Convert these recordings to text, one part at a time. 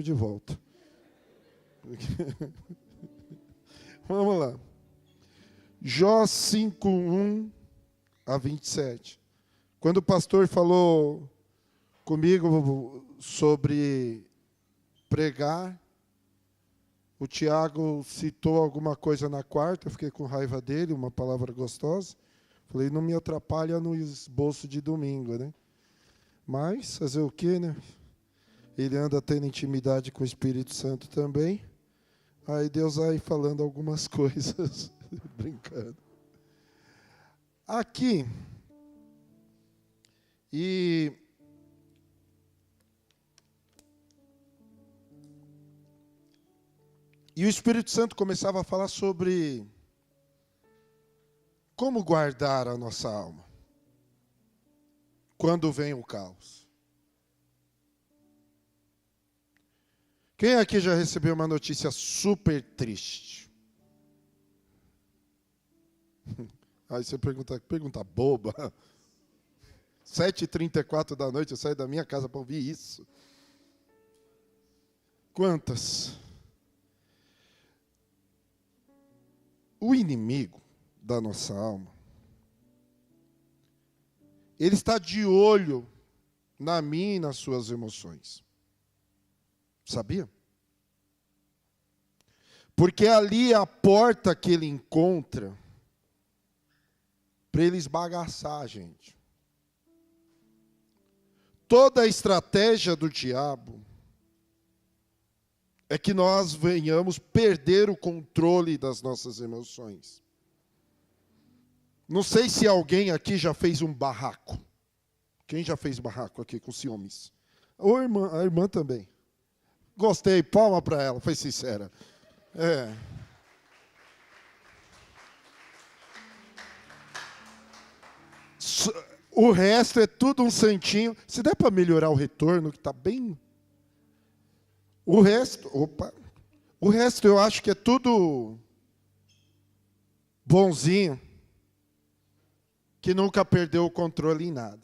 de volta. Vamos lá. Jó 5, 1 a 27. Quando o pastor falou comigo sobre pregar, o Tiago citou alguma coisa na quarta, eu fiquei com raiva dele, uma palavra gostosa. Falei, não me atrapalha no esboço de domingo, né? Mas, fazer o quê, né? Ele anda tendo intimidade com o Espírito Santo também. Aí Deus vai falando algumas coisas, brincando. Aqui, e o Espírito Santo começava a falar sobre como guardar a nossa alma quando vem o caos. Quem aqui já recebeu uma notícia super triste? Aí você pergunta boba. 7h34 da noite, eu saio da minha casa para ouvir isso. Quantas? O inimigo da nossa alma, ele está de olho na minha e nas suas emoções. Sabia? Porque ali é a porta que ele encontra para ele esbagaçar a gente. Toda a estratégia do diabo é que nós venhamos perder o controle das nossas emoções. Não sei se alguém aqui já fez um barraco. Quem já fez barraco aqui com ciúmes? Ou a irmã também. Gostei, palma para ela, foi sincera. O resto é tudo um santinho. Se der para melhorar o retorno, que está bem... O resto eu acho que é tudo bonzinho, que nunca perdeu o controle em nada.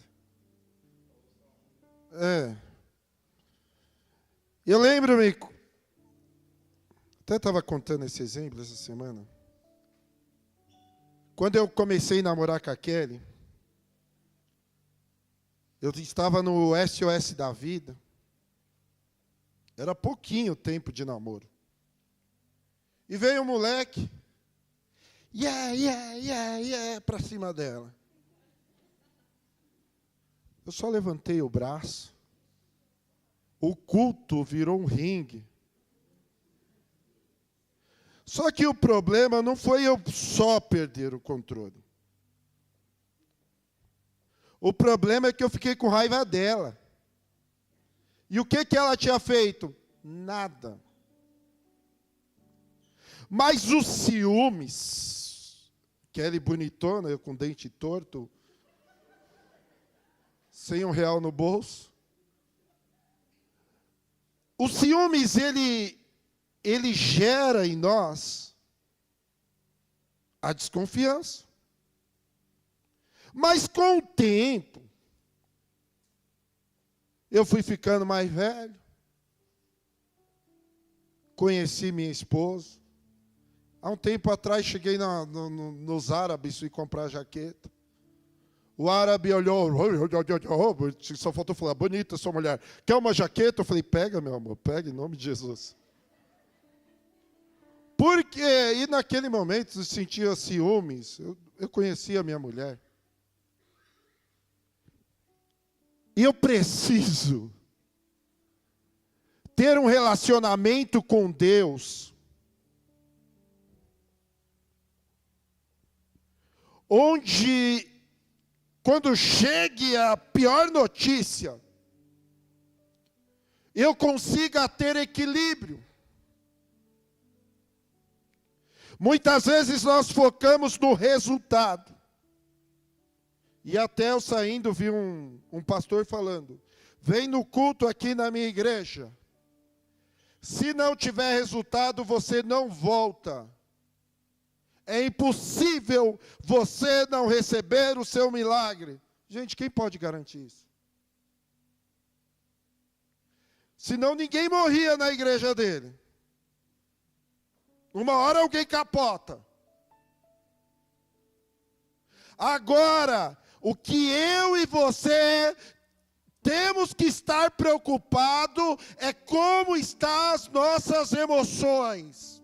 Eu lembro-me, até estava contando esse exemplo essa semana, quando eu comecei a namorar com a Kelly, eu estava no SOS da vida, era pouquinho tempo de namoro. E veio um moleque, para cima dela. Eu só levantei o braço, o culto virou um ringue. Só que o problema não foi eu só perder o controle. O problema é que eu fiquei com raiva dela. E o que ela tinha feito? Nada. Mas os ciúmes, Kelly bonitona, eu com dente torto, sem R$1 no bolso. O ciúmes, ele gera em nós a desconfiança. Mas com o tempo, eu fui ficando mais velho, conheci minha esposa. Há um tempo atrás, cheguei nos árabes, fui comprar jaqueta. O árabe olhou, só faltou falar, bonita sua mulher. Quer uma jaqueta? Eu falei, pega, meu amor, pega em nome de Jesus. Porque, e naquele momento, eu sentia ciúmes, eu conhecia a minha mulher. E eu preciso ter um relacionamento com Deus onde, quando chegue a pior notícia, eu consiga ter equilíbrio. Muitas vezes nós focamos no resultado. E até eu saindo, vi um pastor falando, vem no culto aqui na minha igreja. Se não tiver resultado, você não volta. É impossível você não receber o seu milagre. Gente, quem pode garantir isso? Senão ninguém morria na igreja dele. Uma hora alguém capota. Agora, o que eu e você temos que estar preocupado é como estão as nossas emoções.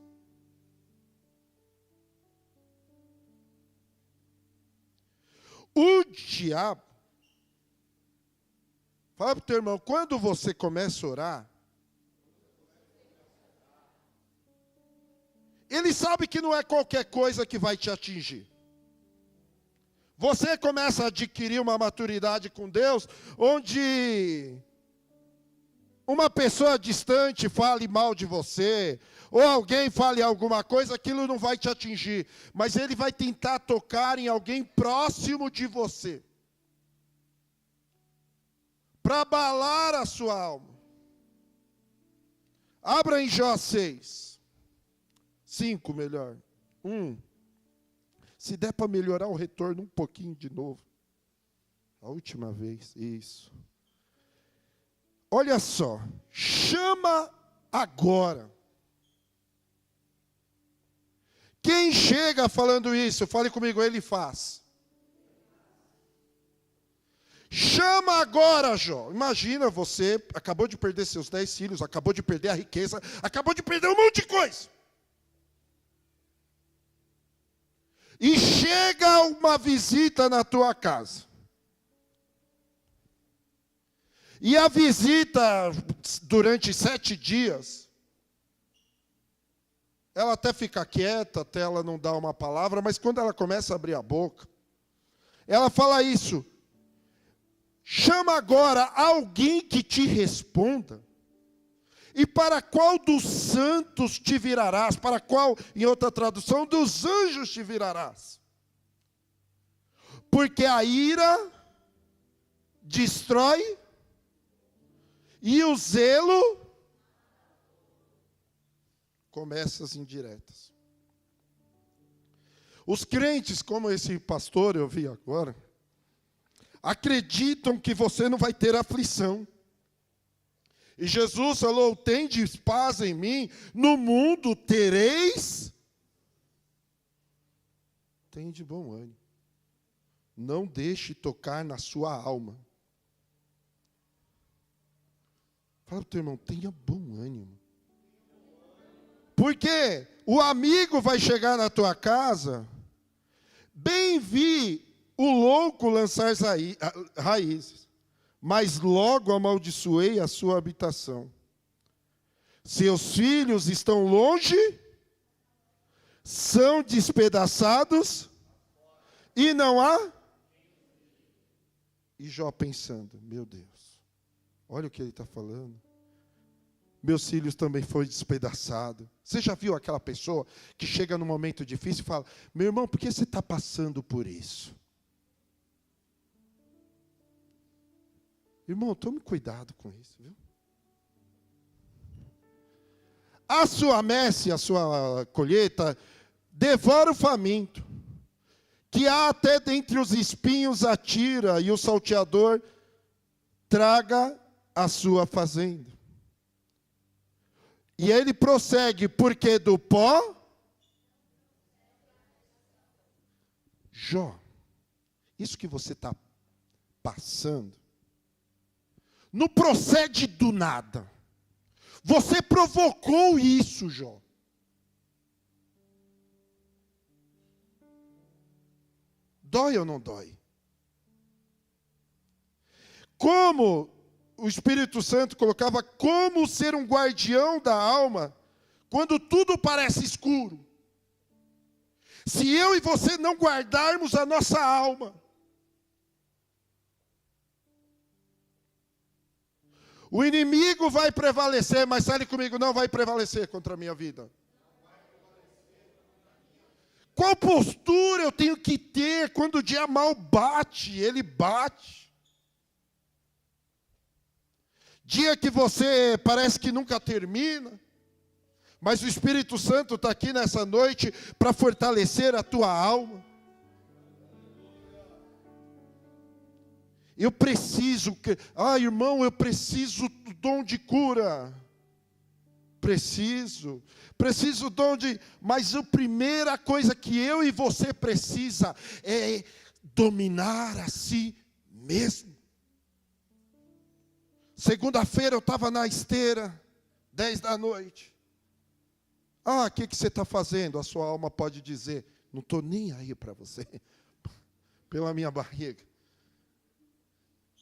O diabo, fala para o teu irmão, quando você começa a orar, ele sabe que não é qualquer coisa que vai te atingir. Você começa a adquirir uma maturidade com Deus, onde uma pessoa distante fale mal de você, ou alguém fale alguma coisa, aquilo não vai te atingir, mas ele vai tentar tocar em alguém próximo de você, para abalar a sua alma. Abra em Jó 6, 5 melhor, 1. Se der para melhorar o retorno um pouquinho de novo. A última vez, isso. Olha só, chama agora. Quem chega falando isso, fale comigo, ele faz. Chama agora, Jó. Imagina você, acabou de perder seus 10 filhos, acabou de perder a riqueza, acabou de perder um monte de coisa. E chega uma visita na tua casa. E a visita, durante 7 dias, ela até fica quieta, até ela não dá uma palavra, mas quando ela começa a abrir a boca, ela fala isso: chama agora alguém que te responda. E para qual dos santos te virarás? Para qual, em outra tradução, dos anjos te virarás? Porque a ira destrói e o zelo começa as indiretas. Os crentes, como esse pastor eu vi agora, acreditam que você não vai ter aflição. E Jesus falou: tendes paz em mim, no mundo tereis. Tenha de bom ânimo. Não deixe tocar na sua alma. Fala para o teu irmão, tenha bom ânimo. Porque o amigo vai chegar na tua casa, bem vi o louco lançar raízes. Mas logo amaldiçoei a sua habitação. Seus filhos estão longe, são despedaçados, e não há. E Jó pensando, meu Deus, olha o que ele está falando. Meus filhos também foram despedaçados. Você já viu aquela pessoa que chega num momento difícil e fala: meu irmão, por que você está passando por isso? Irmão, tome cuidado com isso, viu? A sua messe, a sua colheita, devora o faminto, que há até dentre os espinhos a tira, e o salteador traga a sua fazenda. E ele prossegue, porque do pó... Jó, isso que você está passando, não procede do nada. Você provocou isso, Jó. Dói ou não dói? Como o Espírito Santo colocava, como ser um guardião da alma, quando tudo parece escuro. Se eu e você não guardarmos a nossa alma, o inimigo vai prevalecer, mas fale comigo, não vai prevalecer contra a minha vida. Qual postura eu tenho que ter quando o dia mal bate? Ele bate. Dia que você parece que nunca termina, mas o Espírito Santo está aqui nessa noite para fortalecer a tua alma. Eu preciso, irmão, eu preciso dom de cura. Preciso dom de... Mas a primeira coisa que eu e você precisa é dominar a si mesmo. Segunda-feira eu estava na esteira, 10 da noite. O que você está fazendo? A sua alma pode dizer, não estou nem aí para você, pela minha barriga.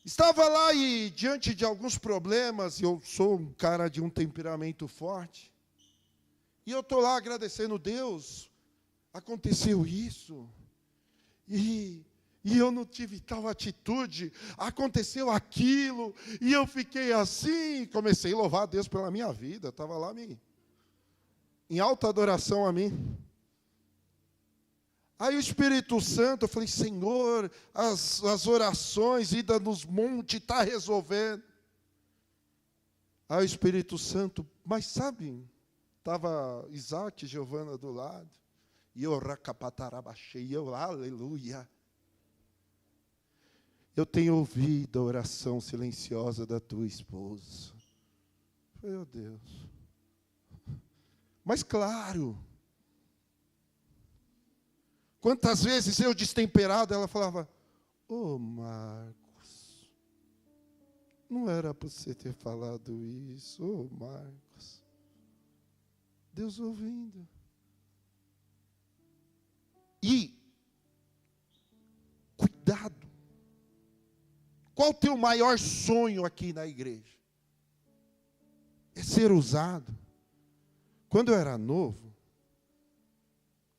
Estava lá e diante de alguns problemas, eu sou um cara de um temperamento forte, e eu estou lá agradecendo Deus, aconteceu isso, e eu não tive tal atitude, aconteceu aquilo, e eu fiquei assim, comecei a louvar a Deus pela minha vida, estava lá em alta adoração a mim. Aí o Espírito Santo, eu falei, Senhor, as orações, ida nos montes, está resolvendo. Aí o Espírito Santo, mas sabe, estava Isaac e Giovana do lado, e eu racapatarabachei, eu, aleluia. Eu tenho ouvido a oração silenciosa da tua esposa. Meu Deus. Mas claro, quantas vezes eu destemperado, ela falava, Marcos, não era para você ter falado isso, Marcos. Deus ouvindo. E, cuidado. Qual o teu maior sonho aqui na igreja? É ser usado. Quando eu era novo,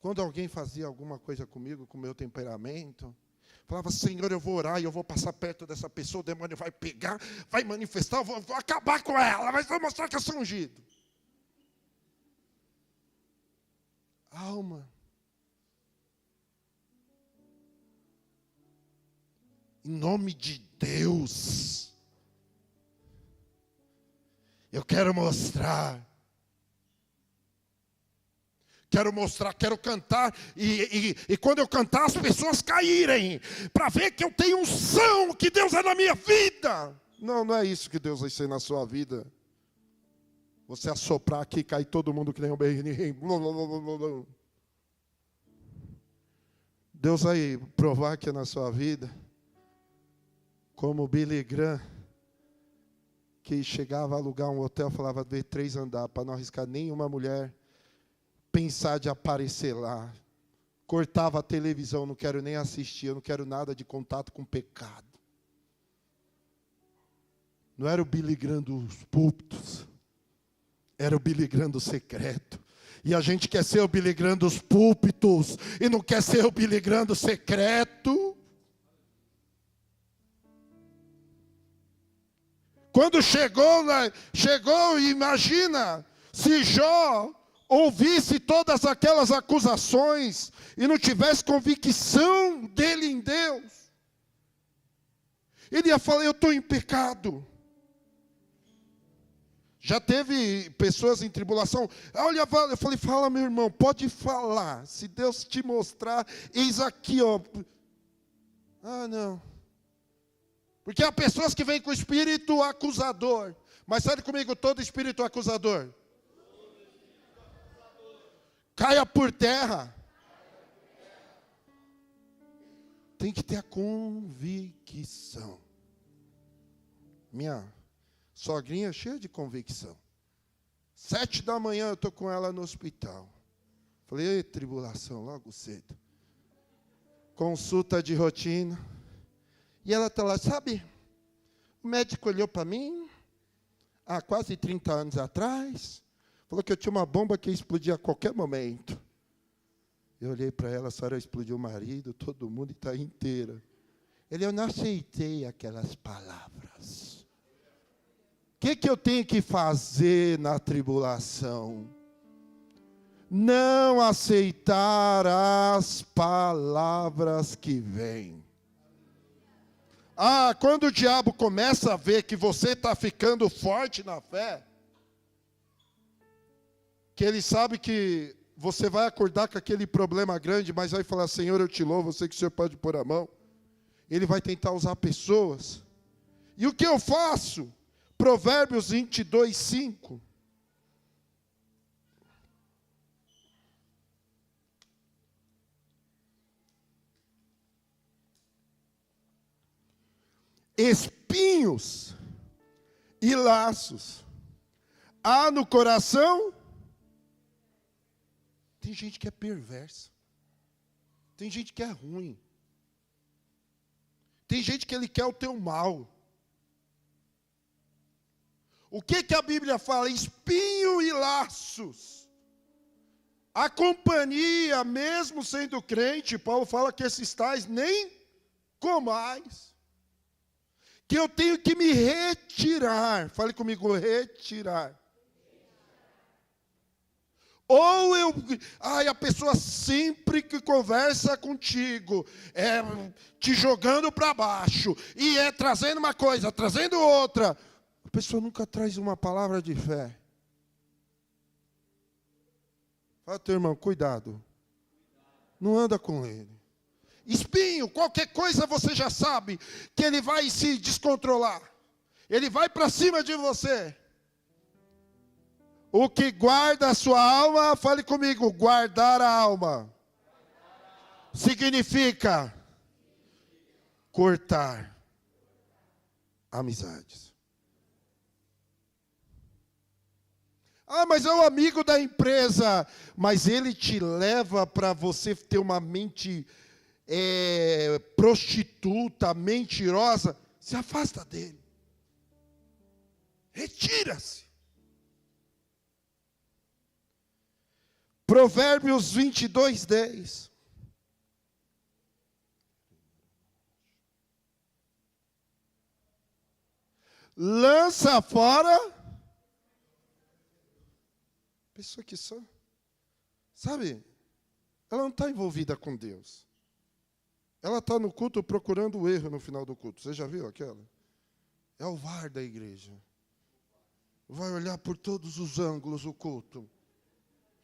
quando alguém fazia alguma coisa comigo, com o meu temperamento, falava, Senhor, eu vou orar e eu vou passar perto dessa pessoa, o demônio vai pegar, vai manifestar, eu vou acabar com ela, mas vou mostrar que eu sou ungido. Alma. Em nome de Deus, eu quero mostrar, quero cantar, e quando eu cantar, as pessoas caírem, para ver que eu tenho unção, que Deus é na minha vida. Não é isso que Deus vai ser na sua vida. Você assoprar aqui, cair todo mundo que nem um berrinho. Deus vai provar que é na sua vida, como o Billy Graham, que chegava a alugar um hotel, falava, de 3 andares, para não arriscar nenhuma mulher pensar de aparecer lá. Cortava a televisão, não quero nem assistir, eu não quero nada de contato com pecado. Não era o Billy Graham dos púlpitos, era o Billy Graham do secreto. E a gente quer ser o Billy Graham dos púlpitos, e não quer ser o Billy Graham do secreto. Quando chegou, imagina, se Jó ouvisse todas aquelas acusações e não tivesse convicção dele em Deus, ele ia falar, eu estou em pecado. Já teve pessoas em tribulação, olha, eu falei, fala meu irmão, pode falar, se Deus te mostrar, eis aqui, ó. Não. Porque há pessoas que vêm com o espírito acusador. Mas sabe comigo, todo espírito acusador caia por terra. Tem que ter a convicção. Minha sogrinha cheia de convicção. 7 da manhã eu estou com ela no hospital. Falei, tribulação, logo cedo. Consulta de rotina. E ela está lá, sabe, o médico olhou para mim, há quase 30 anos atrás, falou que eu tinha uma bomba que ia explodir a qualquer momento. Eu olhei para ela, a senhora explodiu o marido, todo mundo está inteira. Eu não aceitei aquelas palavras. O que eu tenho que fazer na tribulação? Não aceitar as palavras que vêm. Quando o diabo começa a ver que você está ficando forte na fé, que ele sabe que você vai acordar com aquele problema grande, mas vai falar, Senhor, eu te louvo, eu sei que o Senhor pode pôr a mão. Ele vai tentar usar pessoas. E o que eu faço? Provérbios 22, 5. Espinhos e laços há no coração. Tem gente que é perversa. Tem gente que é ruim. Tem gente que ele quer o teu mal. O que a Bíblia fala? Espinho e laços. A companhia, mesmo sendo crente, Paulo fala que esses tais nem comais. Que eu tenho que me retirar. Fale comigo, retirar. Ou a pessoa sempre que conversa contigo, te jogando para baixo, e trazendo uma coisa, trazendo outra. A pessoa nunca traz uma palavra de fé. Fala, teu irmão, cuidado. Não anda com ele. Espinho, qualquer coisa você já sabe que ele vai se descontrolar. Ele vai para cima de você. O que guarda a sua alma, fale comigo, guardar a alma. Significa cortar amizades. Mas é o amigo da empresa. Mas ele te leva para você ter uma mente prostituta, mentirosa. Se afasta dele. Retira-se. Provérbios 22, 10. Lança fora. Pessoa que só, sabe, ela não está envolvida com Deus. Ela está no culto procurando o erro no final do culto. Você já viu aquela? É o VAR da igreja. Vai olhar por todos os ângulos o culto.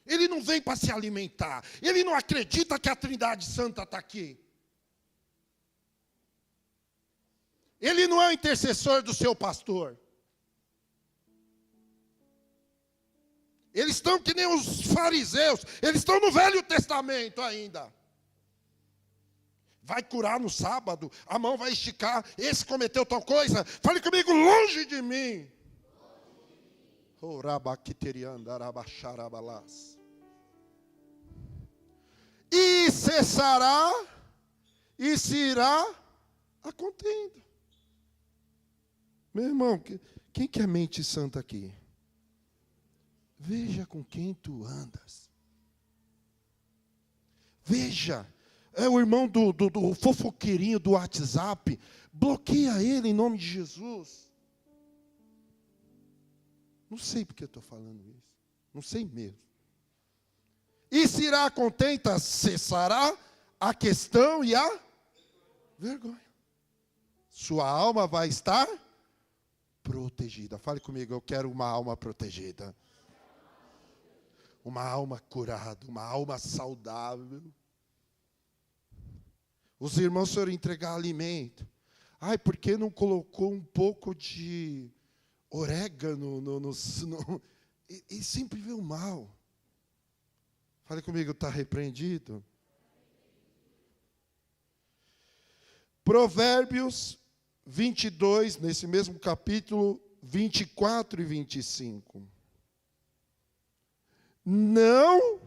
Ele não vem para se alimentar. Ele não acredita que a Trindade Santa está aqui. Ele não é o intercessor do seu pastor. Eles estão que nem os fariseus. Eles estão no Velho Testamento ainda. Vai curar no sábado, a mão vai esticar. Esse cometeu tal coisa. Fale comigo, longe de mim. E cessará e se irá a contenda. Meu irmão, quem que é mente santa aqui? Veja com quem tu andas. Veja. É o irmão do fofoqueirinho do WhatsApp. Bloqueia ele em nome de Jesus. Não sei porque eu estou falando isso. Não sei mesmo. E se irá contenta, cessará a questão e a vergonha. Sua alma vai estar protegida. Fale comigo, eu quero uma alma protegida. Uma alma curada, uma alma saudável. Os irmãos foram entregar alimento. Por que não colocou um pouco de orégano e sempre vê o mal? Fale comigo, está repreendido? Provérbios 22, nesse mesmo capítulo, 24 e 25. Não,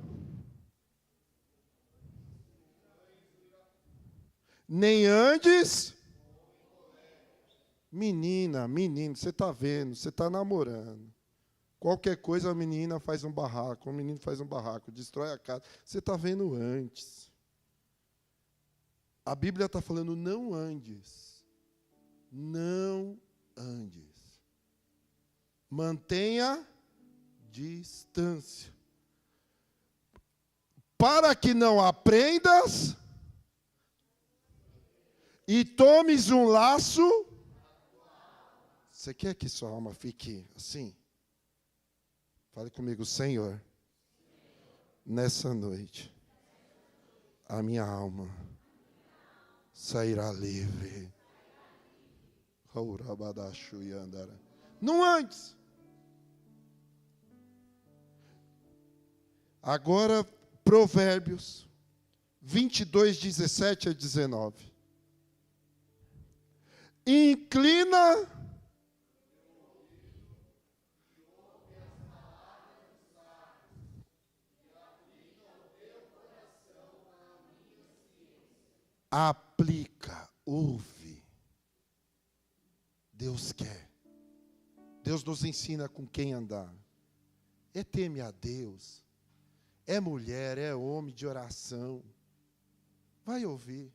nem andes, menino, você está vendo, você está namorando. Qualquer coisa a menina faz um barraco, o menino faz um barraco, destrói a casa. Você está vendo antes. A Bíblia está falando, não andes. Não andes. Mantenha distância. Para que não aprendas e tomes um laço. Você quer que sua alma fique assim? Fale comigo, Senhor. Nessa noite, a minha alma sairá livre. não antes. Agora, Provérbios 22, 17 a 19. Inclina aplica, ouve. Deus quer. Deus nos ensina com quem andar. É teme a Deus. É mulher, é homem de oração. Vai ouvir.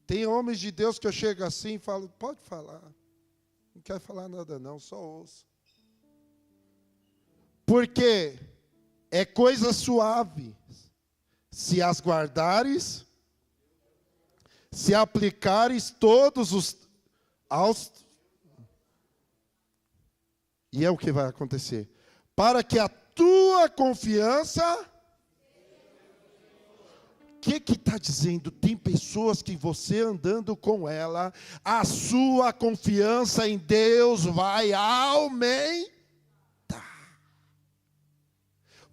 Tem homens de Deus que eu chego assim e falo, pode falar. Não quero falar nada não, só ouço. Porque é coisa suave. Se as guardares, se aplicares todos os aos... E é o que vai acontecer. Para que a tua confiança... O que está dizendo? Tem pessoas que você andando com ela, a sua confiança em Deus vai aumentar.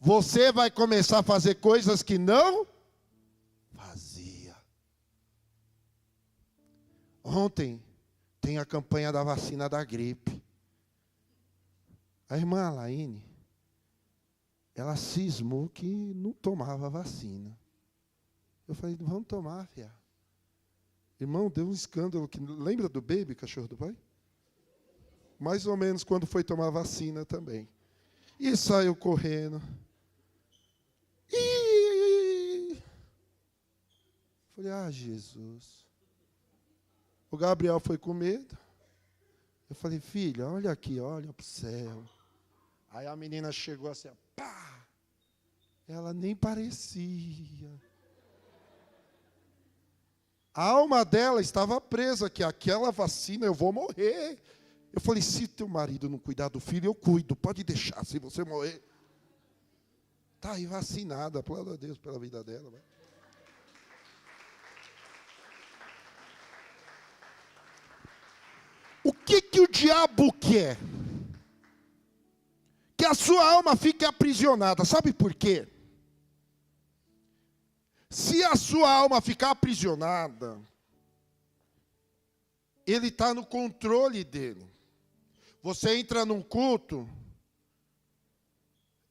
Você vai começar a fazer coisas que não fazia. Ontem tem a campanha da vacina da gripe. A irmã Alaine, ela cismou que não tomava vacina. Eu falei, vamos tomar, filha. Irmão, deu um escândalo. Lembra do Baby, cachorro do pai? Mais ou menos quando foi tomar vacina também. E saiu correndo. Falei, Jesus. O Gabriel foi com medo. Eu falei, filha, olha aqui, olha para o céu. Aí a menina chegou assim, pá! Ela nem parecia. A alma dela estava presa, que aquela vacina eu vou morrer. Eu falei, se teu marido não cuidar do filho, eu cuido, pode deixar, se você morrer. Está aí vacinada, aplauda a Deus pela vida dela. Vai. O que o diabo quer? Que a sua alma fique aprisionada. Sabe por quê? Se a sua alma ficar aprisionada, ele está no controle dele. Você entra num culto.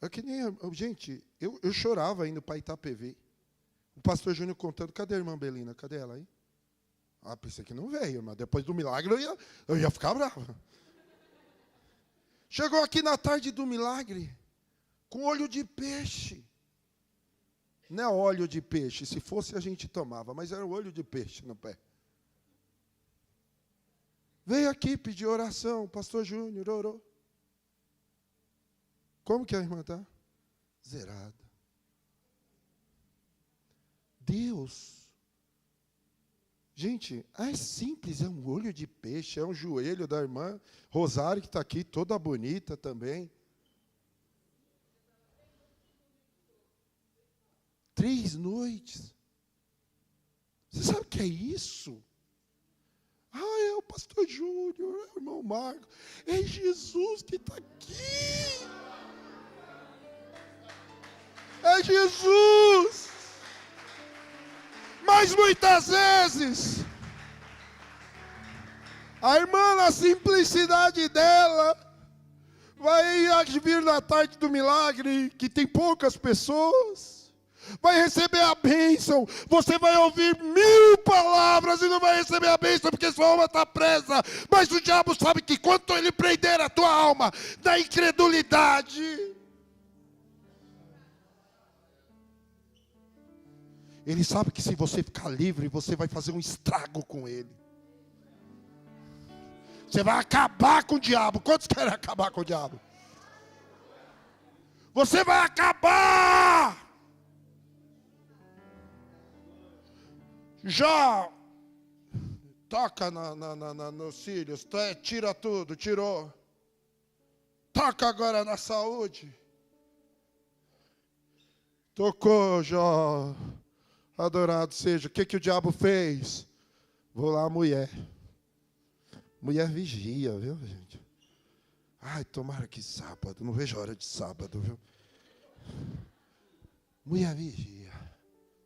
É que nem. Gente, eu chorava indo para Itapevi. O pastor Júnior contando, cadê a irmã Belina? Cadê ela aí? Pensei que não veio, mas depois do milagre eu ia ficar bravo. Chegou aqui na tarde do milagre, com olho de peixe. Não é óleo de peixe, se fosse a gente tomava, mas era o olho de peixe no pé. Veio aqui pedir oração, o pastor Júnior orou. Como que a irmã está? Zerada. Deus. Gente, é simples, é um olho de peixe, é um joelho da irmã Rosário, que está aqui, toda bonita também. 3 noites. Você sabe o que é isso? É o pastor Júnior, é o irmão Marco. É Jesus que está aqui. É Jesus. Mas muitas vezes, a irmã, na simplicidade dela, vai vir na tarde do milagre, que tem poucas pessoas, vai receber a bênção. Você vai ouvir 1000 palavras e não vai receber a bênção, porque sua alma está presa. Mas o diabo sabe que quando ele prender a tua alma da incredulidade, ele sabe que se você ficar livre, você vai fazer um estrago com ele. Você vai acabar com o diabo. Quantos querem acabar com o diabo? Você vai acabar. Já toca nos cílios, tira tudo, tirou. Toca agora na saúde. Tocou, já. Adorado seja. O que o diabo fez? Vou lá, mulher. Mulher vigia, viu, gente? Ai, tomara que sábado, não vejo a hora de sábado, viu? Mulher vigia.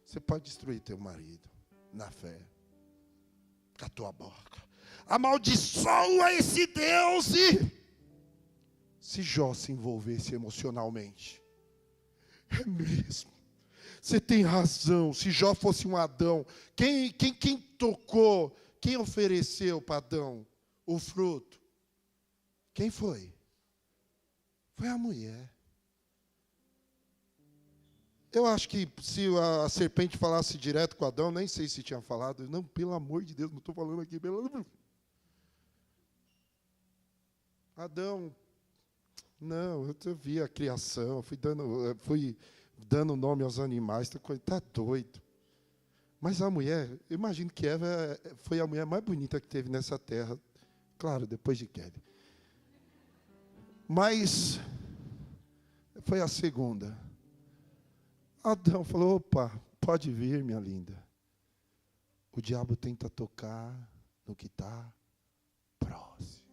Você pode destruir teu marido na fé. Com a tua boca. Amaldiçoa esse Deus e... Se Jó se envolvesse emocionalmente. É mesmo. Você tem razão. Se Jó fosse um Adão, quem tocou, quem ofereceu para Adão o fruto? Quem foi? Foi a mulher. Eu acho que se a serpente falasse direto com Adão, nem sei se tinha falado. Não, pelo amor de Deus, não estou falando aqui. Adão, não, eu vi a criação, fui dando nome aos animais, está doido. Mas a mulher, eu imagino que Eva foi a mulher mais bonita que teve nessa terra. Claro, depois de Kelly. Mas foi a segunda. Adão falou, opa, pode vir, minha linda. O diabo tenta tocar no que está próximo.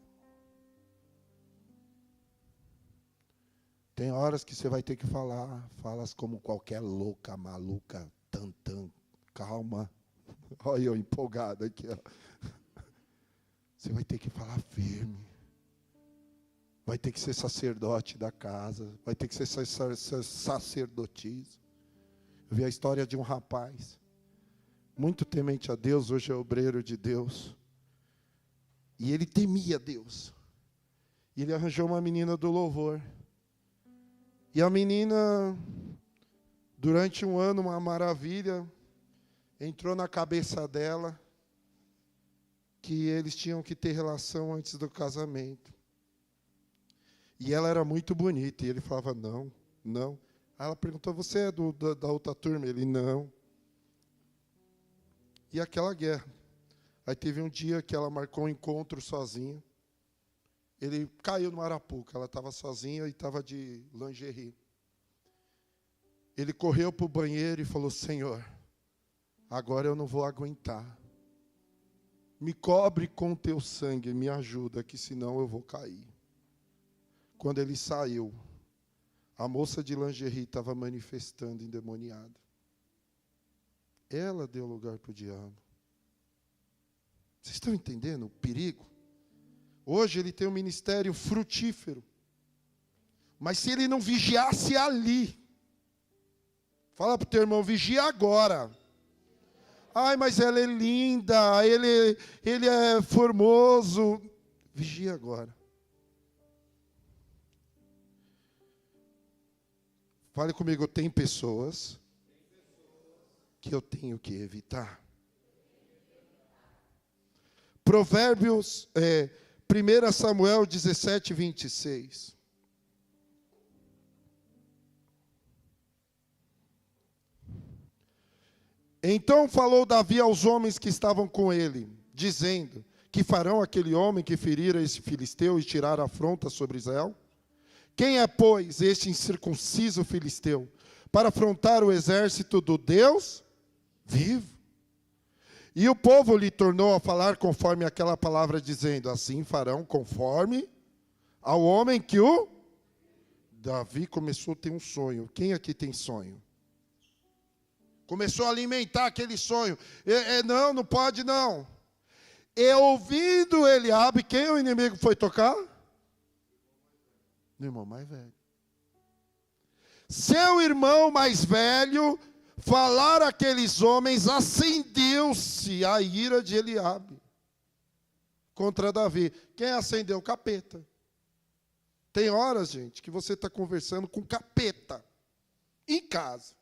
Tem horas que você vai ter que falas como qualquer louca, maluca, tantã, calma. Olha eu empolgado aqui. Ó. Você vai ter que falar firme. Vai ter que ser sacerdote da casa. Vai ter que ser sacerdotisa. Eu vi a história de um rapaz, muito temente a Deus, hoje é obreiro de Deus. E ele temia Deus. E ele arranjou uma menina do louvor. E a menina, durante um ano, uma maravilha, entrou na cabeça dela que eles tinham que ter relação antes do casamento. E ela era muito bonita. E ele falava, não, não. Aí ela perguntou, você é da outra turma? Ele, não. E aquela guerra. Aí teve um dia que ela marcou um encontro sozinha. Ele caiu no Arapuca. Ela estava sozinha e estava de lingerie. Ele correu para o banheiro e falou, Senhor, agora eu não vou aguentar. Me cobre com teu sangue, me ajuda, que senão eu vou cair. Quando ele saiu, a moça de lingerie estava manifestando endemoniada. Ela deu lugar para o diabo. Vocês estão entendendo o perigo? Hoje ele tem um ministério frutífero. Mas se ele não vigiasse ali, fala para o teu irmão, vigia agora. Ai, mas ela é linda, ele é formoso. Vigia agora. Fale comigo, tem pessoas que eu tenho que evitar. Provérbios, 1 Samuel 17, 26. Então falou Davi aos homens que estavam com ele, dizendo, que farão aquele homem que ferira esse filisteu e tirar a afronta sobre Israel? Quem é, pois, este incircunciso filisteu, para afrontar o exército do Deus vivo? E o povo lhe tornou a falar conforme aquela palavra, dizendo, assim farão conforme ao homem que o... Davi começou a ter um sonho. Quem aqui tem sonho? Começou a alimentar aquele sonho. Não pode não. E ouvindo Eliabe, quem o inimigo foi tocar? No irmão mais velho. Seu irmão mais velho falar àqueles homens, acendeu-se a ira de Eliabe contra Davi. Quem acendeu? O capeta. Tem horas, gente, que você está conversando com capeta em casa.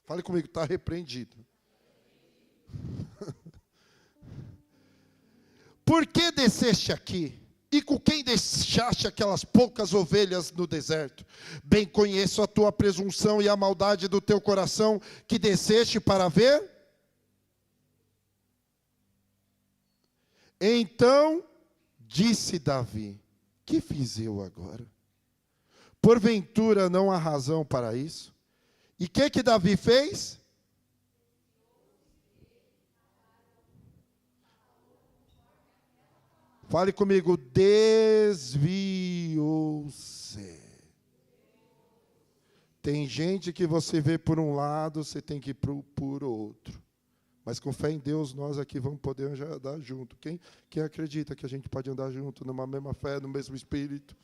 Fale comigo, está repreendido. Por que desceste aqui? E com quem deixaste aquelas poucas ovelhas no deserto? Bem conheço a tua presunção e a maldade do teu coração, que desceste para ver. Então disse Davi, que fiz eu agora? Porventura não há razão para isso? E o que Davi fez? Fale comigo, desviou-se. Tem gente que você vê por um lado, você tem que ir por outro. Mas com fé em Deus, nós aqui vamos poder andar junto. Quem acredita que a gente pode andar junto, numa mesma fé, no mesmo espírito?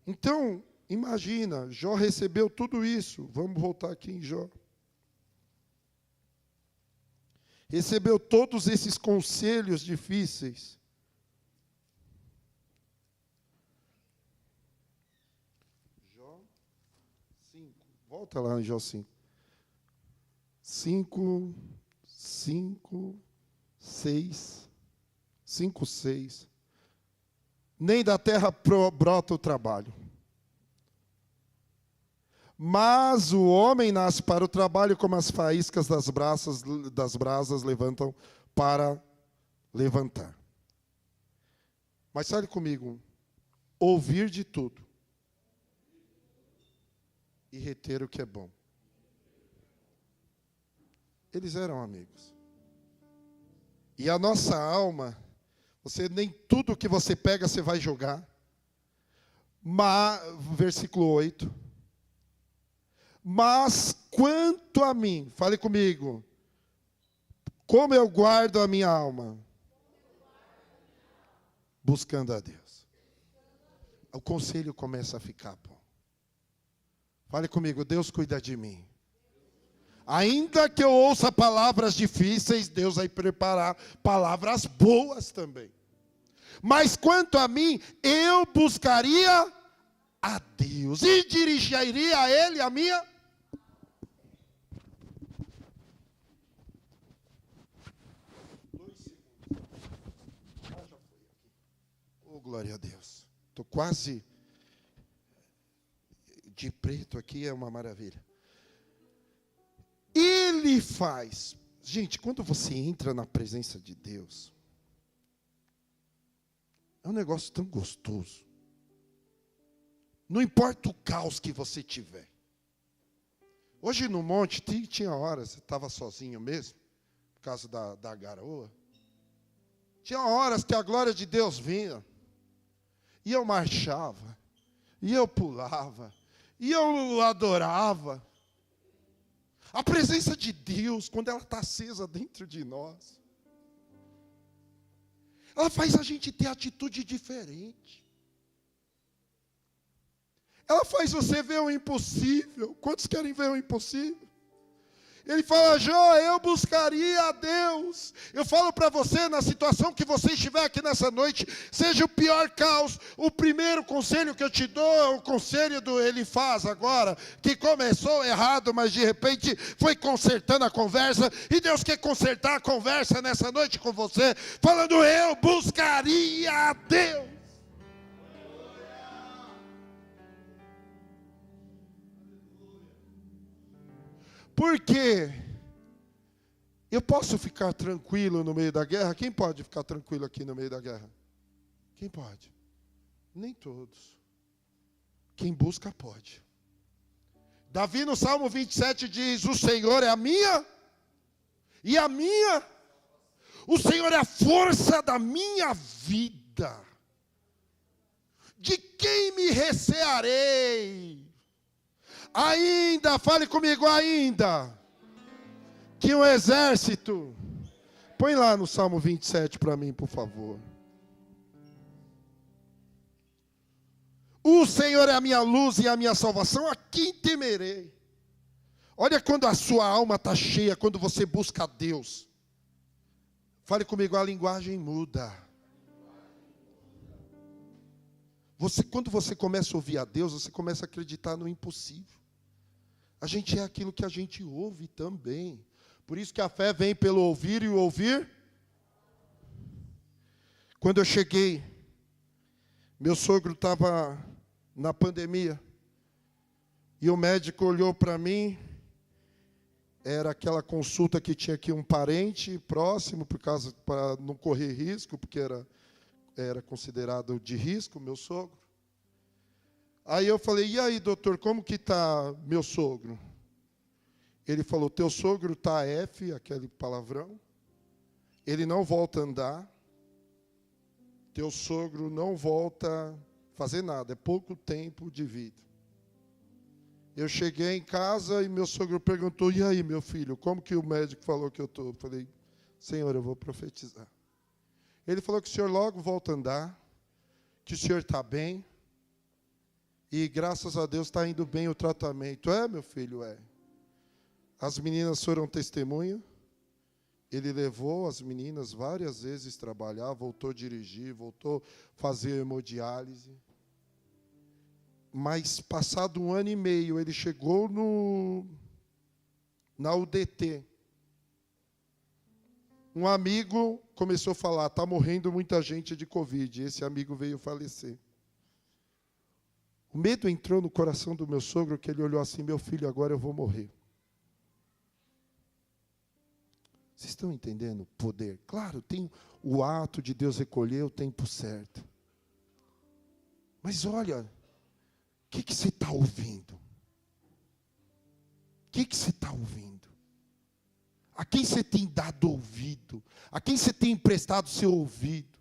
Então, imagina, Jó recebeu tudo isso. Vamos voltar aqui em Jó. Recebeu todos esses conselhos difíceis. Jó 5. Volta lá em Jó 5. 5, 6. Nem da terra brota o trabalho. Mas o homem nasce para o trabalho, como as faíscas das brasas levantam para levantar. Mas fale comigo, ouvir de tudo e reter o que é bom. Eles eram amigos. E a nossa alma, nem tudo que você pega você vai jogar. Mas, versículo 8. Mas quanto a mim, fale comigo, como eu guardo a minha alma? Buscando a Deus. O conselho começa a ficar bom. Fale comigo, Deus cuida de mim. Ainda que eu ouça palavras difíceis, Deus vai preparar palavras boas também. Mas quanto a mim, eu buscaria a Deus e dirigiria a Ele a minha. Oh, glória a Deus. Estou quase de preto aqui, é uma maravilha. Ele faz. Gente, quando você entra na presença de Deus, é um negócio tão gostoso. Não importa o caos que você tiver. Hoje no monte, tinha horas, você estava sozinho mesmo, por causa da garoa. Tinha horas que a glória de Deus vinha. E eu marchava. E eu pulava. E eu adorava. A presença de Deus, quando ela está acesa dentro de nós, ela faz a gente ter atitude diferente. Ela faz você ver o impossível. Quantos querem ver o impossível? Ele fala, Jó, eu buscaria a Deus. Eu falo para você, na situação que você estiver aqui nessa noite, seja o pior caos, o primeiro conselho que eu te dou é o conselho do Elifaz agora, que começou errado, mas de repente foi consertando a conversa, e Deus quer consertar a conversa nessa noite com você, falando, eu buscaria a Deus. Porque eu posso ficar tranquilo no meio da guerra? Quem pode ficar tranquilo aqui no meio da guerra? Quem pode? Nem todos. Quem busca pode. Davi no Salmo 27 diz, o Senhor é a minha e a minha. O Senhor é a força da minha vida. De quem me recearei? Ainda, fale comigo, ainda que um exército. Põe lá no Salmo 27 para mim, por favor. O Senhor é a minha luz e a minha salvação, a quem temerei? Olha quando a sua alma está cheia, quando você busca a Deus. Fale comigo, a linguagem muda. Quando você começa a ouvir a Deus, você começa a acreditar no impossível. A gente é aquilo que a gente ouve também. Por isso que a fé vem pelo ouvir e o ouvir. Quando eu cheguei, meu sogro estava na pandemia. E o médico olhou para mim. Era aquela consulta que tinha aqui um parente próximo, para não correr risco, porque era considerado de risco, meu sogro. Aí eu falei, e aí, doutor, como que está meu sogro? Ele falou, teu sogro está F, aquele palavrão, ele não volta a andar, teu sogro não volta a fazer nada, é pouco tempo de vida. Eu cheguei em casa e meu sogro perguntou, e aí, meu filho, como que o médico falou que eu estou? Eu falei, Senhor, eu vou profetizar. Ele falou que o senhor logo volta a andar, que o senhor está bem, e graças a Deus está indo bem o tratamento. É, meu filho, é. As meninas foram testemunha. Ele levou as meninas várias vezes trabalhar, voltou a dirigir, voltou a fazer hemodiálise. Mas, passado 1 ano e meio, ele chegou na UDT. Um amigo começou a falar, está morrendo muita gente de Covid. E esse amigo veio falecer. O medo entrou no coração do meu sogro, que ele olhou assim, meu filho, agora eu vou morrer. Vocês estão entendendo o poder? Claro, tem o ato de Deus recolher o tempo certo. Mas olha, o que você está ouvindo? O que você está ouvindo? A quem você tem dado ouvido? A quem você tem emprestado seu ouvido?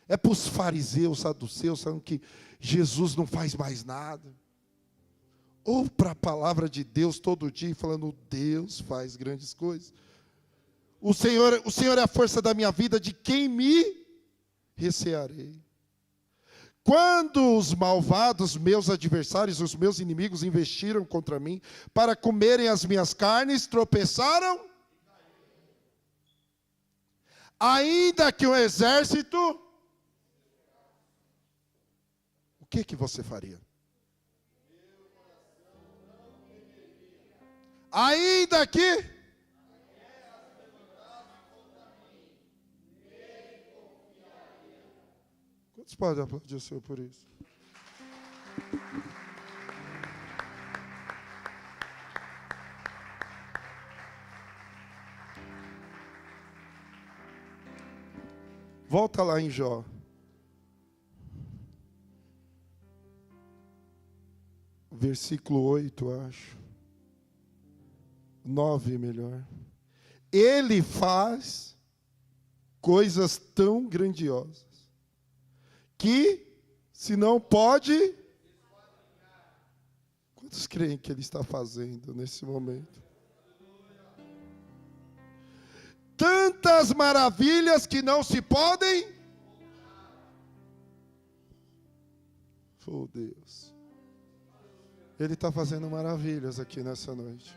É para os fariseus, saduceus, falando que Jesus não faz mais nada? Ou para a palavra de Deus todo dia, falando, Deus faz grandes coisas? O Senhor é a força da minha vida, de quem me recearei? Quando os malvados, meus adversários, os meus inimigos, investiram contra mim, para comerem as minhas carnes, tropeçaram? Ainda que um exército, o que você faria? Ainda que... Quantos podem aplaudir o Senhor por isso? Volta lá em Jó. Versículo 8, acho. 9, melhor. Ele faz coisas tão grandiosas que, se não pode... Quantos creem que ele está fazendo nesse momento? Tantas maravilhas que não se podem... Oh, Deus. Ele está fazendo maravilhas aqui nessa noite.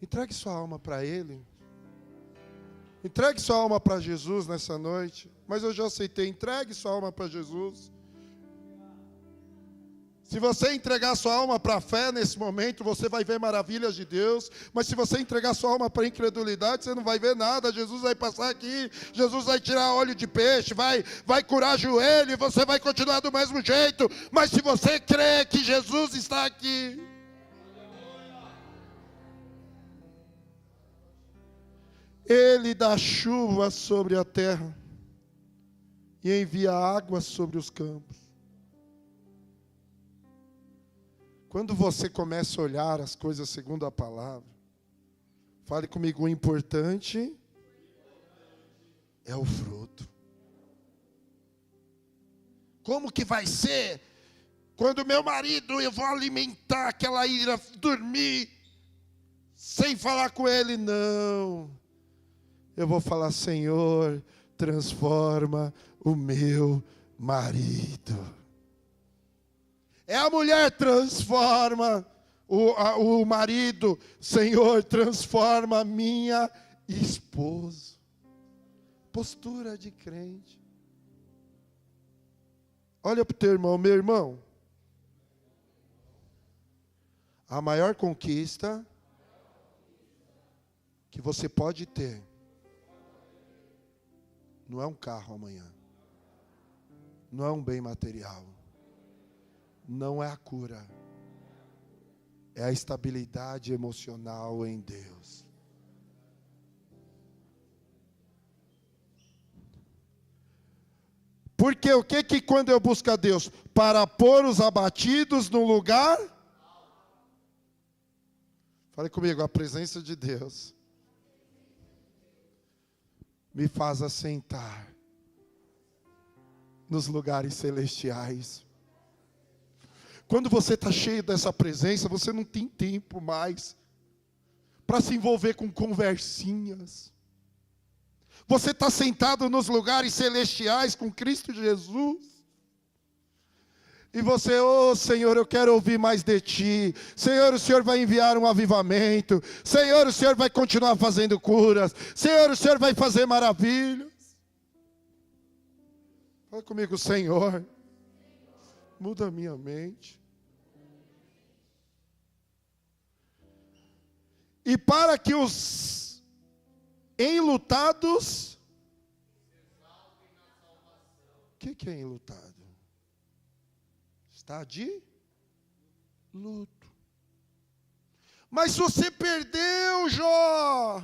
Entregue sua alma para Ele. Entregue sua alma para Jesus nessa noite. Mas eu já aceitei. Entregue sua alma para Jesus. Se você entregar sua alma para a fé nesse momento, você vai ver maravilhas de Deus. Mas se você entregar sua alma para a incredulidade, você não vai ver nada. Jesus vai passar aqui, Jesus vai tirar óleo de peixe, vai curar joelho, e você vai continuar do mesmo jeito. Mas se você crê que Jesus está aqui, Ele dá chuva sobre a terra e envia água sobre os campos. Quando você começa a olhar as coisas segundo a palavra, fale comigo, o importante é o fruto. Como que vai ser quando meu marido, eu vou alimentar aquela ira, dormir, sem falar com ele? Não. Eu vou falar, Senhor, transforma o meu marido. É a mulher, transforma o marido. Senhor, transforma a minha esposa. Postura de crente. Olha para o teu irmão, meu irmão. A maior conquista que você pode ter não é um carro amanhã. Não é um bem material. Não é a cura, é a estabilidade emocional em Deus. Porque o que quando eu busco a Deus? Para pôr os abatidos no lugar? Fale comigo, a presença de Deus me faz assentar nos lugares celestiais. Quando você está cheio dessa presença, você não tem tempo mais para se envolver com conversinhas. Você está sentado nos lugares celestiais com Cristo Jesus. E você, Senhor, eu quero ouvir mais de Ti. Senhor, o Senhor vai enviar um avivamento. Senhor, o Senhor vai continuar fazendo curas. Senhor, o Senhor vai fazer maravilhas. Fala comigo, Senhor, muda a minha mente. E para que os enlutados... O que é enlutado? Está de luto. Mas se você perdeu, Jó,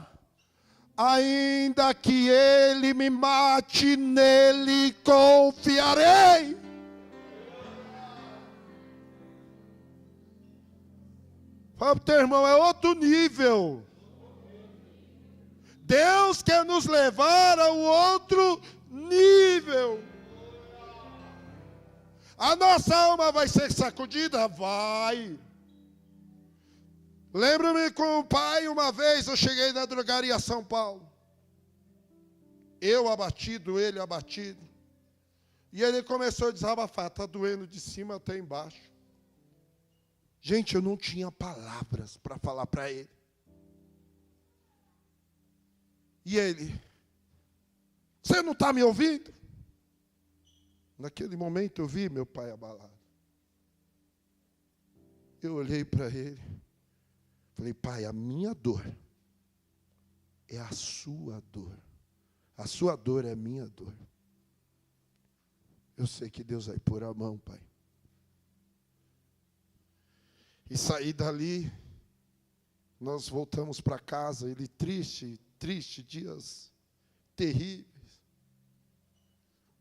ainda que ele me mate, nele confiarei. Fala para o teu irmão, é outro nível. Deus quer nos levar a um outro nível. A nossa alma vai ser sacudida? Vai. Lembro-me com o pai, uma vez eu cheguei na drogaria São Paulo. Eu abatido, ele abatido. E ele começou a desabafar, está doendo de cima até embaixo. Gente, eu não tinha palavras para falar para ele. E ele, você não está me ouvindo? Naquele momento eu vi meu pai abalado. Eu olhei para ele, falei, pai, a minha dor é a sua dor. A sua dor é a minha dor. Eu sei que Deus vai pôr a mão, pai. E saí dali, nós voltamos para casa, ele triste, dias terríveis.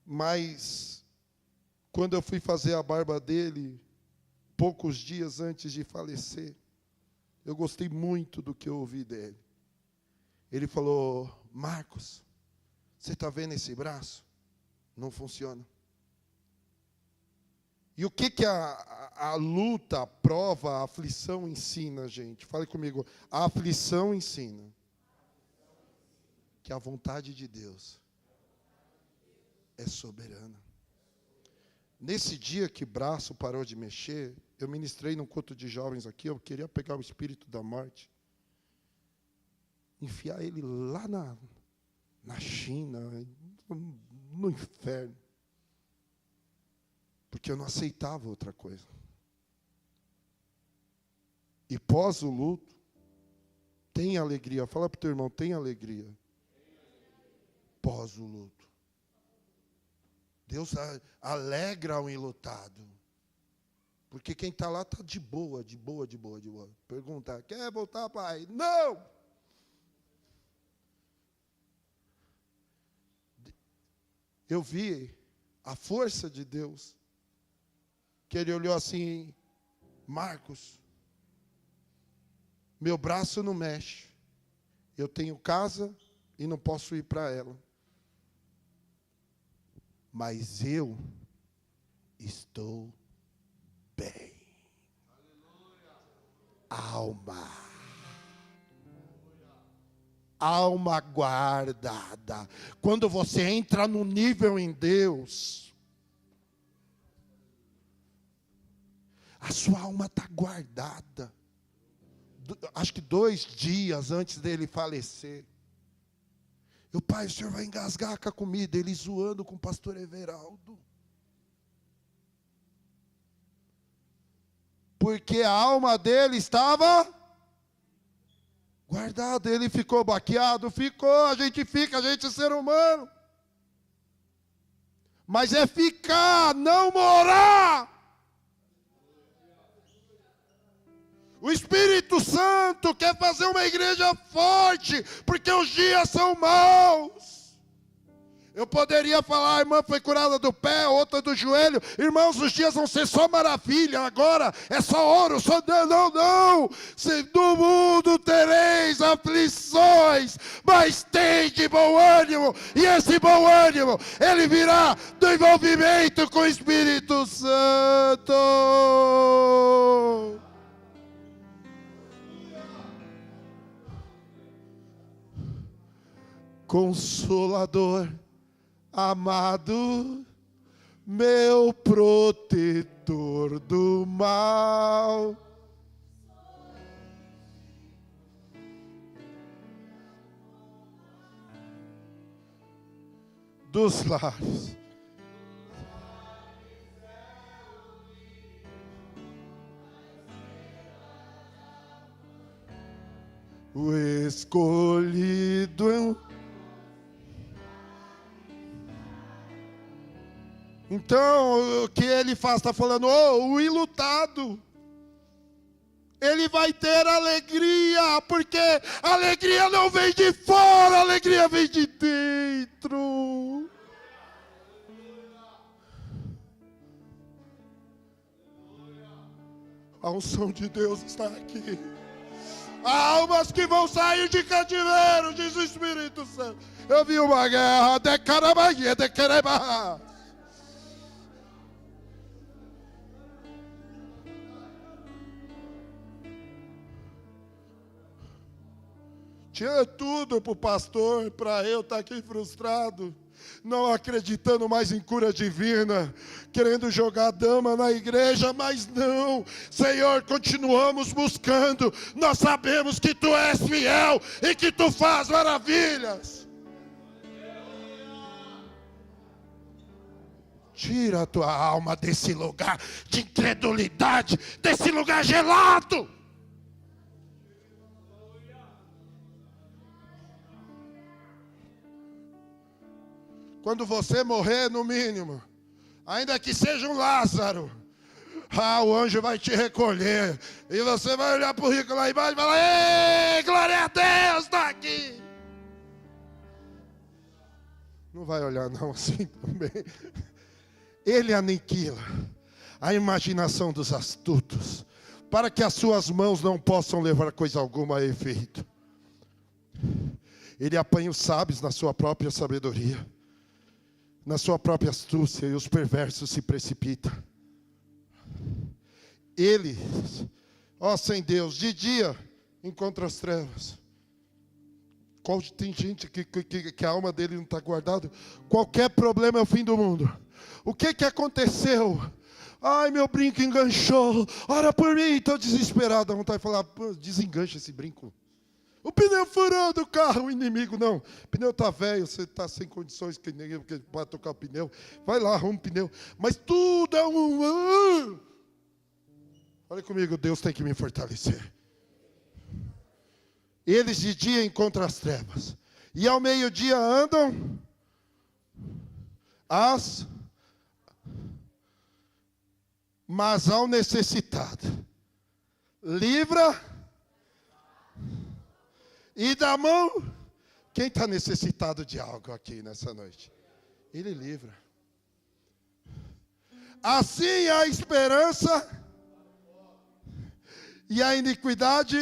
Mas, quando eu fui fazer a barba dele, poucos dias antes de falecer, eu gostei muito do que eu ouvi dele. Ele falou, Marcos, você está vendo esse braço? Não funciona. E o que a luta, a prova, a aflição ensina, gente? Fale comigo. A aflição ensina que a vontade de Deus é soberana. Nesse dia que o braço parou de mexer, eu ministrei num culto de jovens aqui, eu queria pegar o espírito da morte, enfiar ele lá na China, no inferno. Porque eu não aceitava outra coisa. E pós o luto, tem alegria. Fala para o teu irmão, tem alegria. Pós o luto. Deus alegra o enlutado. Porque quem está lá está de boa. Pergunta, quer voltar, pai? Não! Eu vi a força de Deus. Que ele olhou assim, Marcos, meu braço não mexe. Eu tenho casa e não posso ir para ela. Mas eu estou bem. Alma guardada. Quando você entra no nível em Deus, a sua alma está guardada. Acho que 2 dias antes dele falecer. E pai, o senhor vai engasgar com a comida. Ele zoando com o pastor Everaldo. Porque a alma dele estava guardada. Ele ficou baqueado? Ficou. A gente é ser humano. Mas é ficar, não morar. O Espírito Santo quer fazer uma igreja forte, porque os dias são maus. Eu poderia falar, a irmã foi curada do pé, outra do joelho. Irmãos, os dias vão ser só maravilha. Agora é só ouro, só... Não. No mundo tereis aflições, mas tende bom ânimo. E esse bom ânimo, ele virá do envolvimento com o Espírito Santo. Consolador, amado, meu protetor do mal. Dos lábios. O escolhido. Então, o que ele faz? Está falando, o ilutado. Ele vai ter alegria, porque a alegria não vem de fora, a alegria vem de dentro. A unção de Deus está aqui. Há almas que vão sair de cativeiro, diz o Espírito Santo. Eu vi uma guerra, de caramba. Tinha tudo para o pastor, para eu estar aqui frustrado, não acreditando mais em cura divina, querendo jogar dama na igreja, mas não, Senhor, continuamos buscando, nós sabemos que Tu és fiel e que Tu faz maravilhas. Tira a tua alma desse lugar de incredulidade, desse lugar gelado. Quando você morrer, no mínimo, ainda que seja um Lázaro, o anjo vai te recolher. E você vai olhar para o rico lá embaixo e falar, ei, glória a Deus, está aqui. Não vai olhar não assim também. Ele aniquila a imaginação dos astutos, para que as suas mãos não possam levar coisa alguma a efeito. Ele apanha os sábios na sua própria sabedoria, na sua própria astúcia, e os perversos se precipitam. Ele, sem Deus, de dia encontra as trevas. Tem gente que a alma dele não está guardada. Qualquer problema é o fim do mundo. O que aconteceu? Ai, meu brinco enganchou. Ora por mim, estou desesperado. A vontade de falar, desengancha esse brinco. O pneu furou do carro, o inimigo não. O pneu está velho, você está sem condições para tocar o pneu. Vai lá, arruma o pneu. Mas tudo é um... Olha comigo, Deus tem que me fortalecer. Eles de dia encontram as trevas. E ao meio-dia andam mas ao necessitado livra. E da mão, quem está necessitado de algo aqui nessa noite? Ele livra. Assim a esperança e a iniquidade.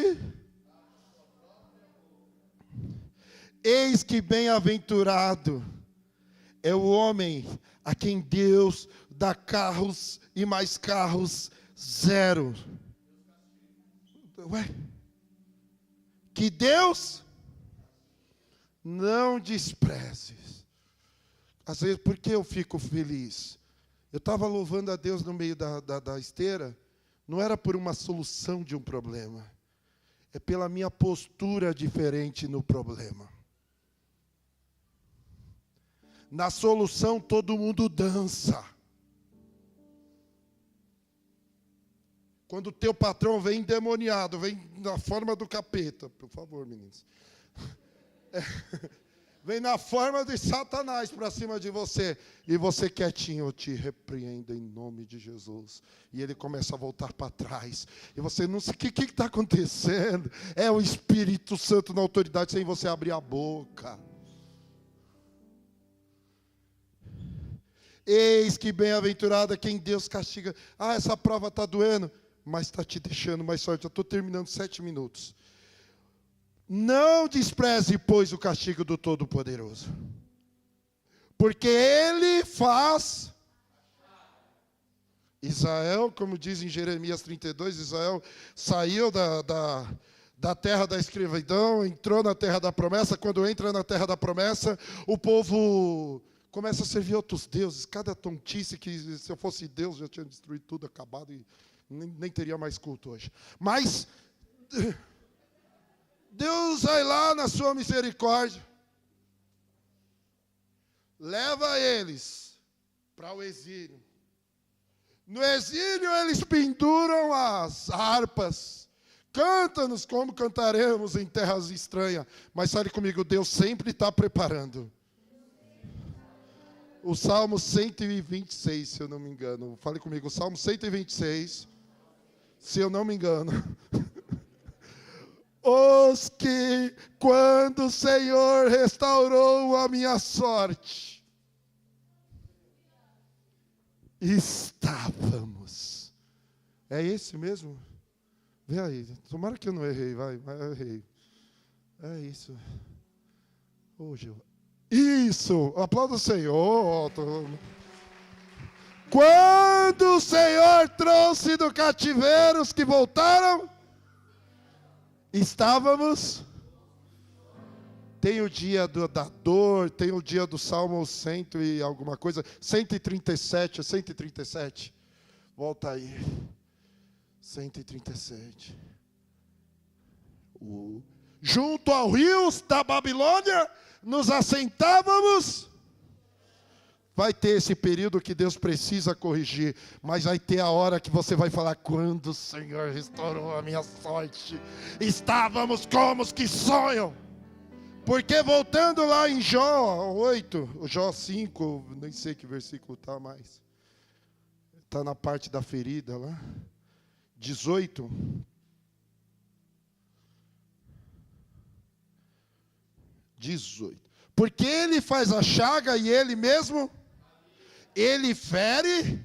Eis que bem-aventurado é o homem a quem Deus dá carros e mais carros zero. Ué? Que Deus não despreze. Às vezes, por que eu fico feliz? Eu estava louvando a Deus no meio da esteira, não era por uma solução de um problema, é pela minha postura diferente no problema. Na solução, todo mundo dança. Quando o teu patrão vem endemoniado, vem na forma do capeta, por favor, meninos. Vem na forma de Satanás para cima de você, e você quietinho, eu te repreendo em nome de Jesus. E ele começa a voltar para trás, e você não sei o que está acontecendo. É o Espírito Santo na autoridade, sem você abrir a boca. Eis que bem-aventurada quem Deus castiga. Ah, essa prova está doendo, mas está te deixando mais forte. Eu estou terminando 7 minutos. Não despreze, pois, o castigo do Todo-Poderoso. Porque Ele faz... Israel, como diz em Jeremias 32, Israel saiu da terra da escravidão, entrou na terra da promessa. Quando entra na terra da promessa, o povo começa a servir outros deuses. Cada tontice que, se eu fosse Deus, já tinha destruído tudo, acabado, e nem teria mais culto hoje. Mas Deus vai lá na sua misericórdia, leva eles para o exílio. No exílio eles penduram as harpas. Canta-nos como cantaremos em terras estranhas. Mas fale comigo, Deus sempre está preparando. O Salmo 126, se eu não me engano. Fale comigo, o Salmo 126, se eu não me engano. Os que, quando o Senhor restaurou a minha sorte, estávamos. É esse mesmo? Vê aí. Tomara que eu não errei, vai, mas eu errei. É isso. Hoje. Isso! Aplauda o Senhor. Quando o Senhor trouxe do cativeiro os que voltaram, estávamos. Tem o dia da dor, tem o dia do Salmo 100 e alguma coisa, 137, 137. Volta aí. 137. Junto aos rios da Babilônia, nos assentávamos. Vai ter esse período que Deus precisa corrigir, mas vai ter a hora que você vai falar, quando o Senhor restaurou a minha sorte, estávamos como os que sonham. Porque voltando lá em Jó 8, Jó 5, nem sei que versículo está mais. Está na parte da ferida lá. 18. Porque ele faz a chaga e ele mesmo, ele fere.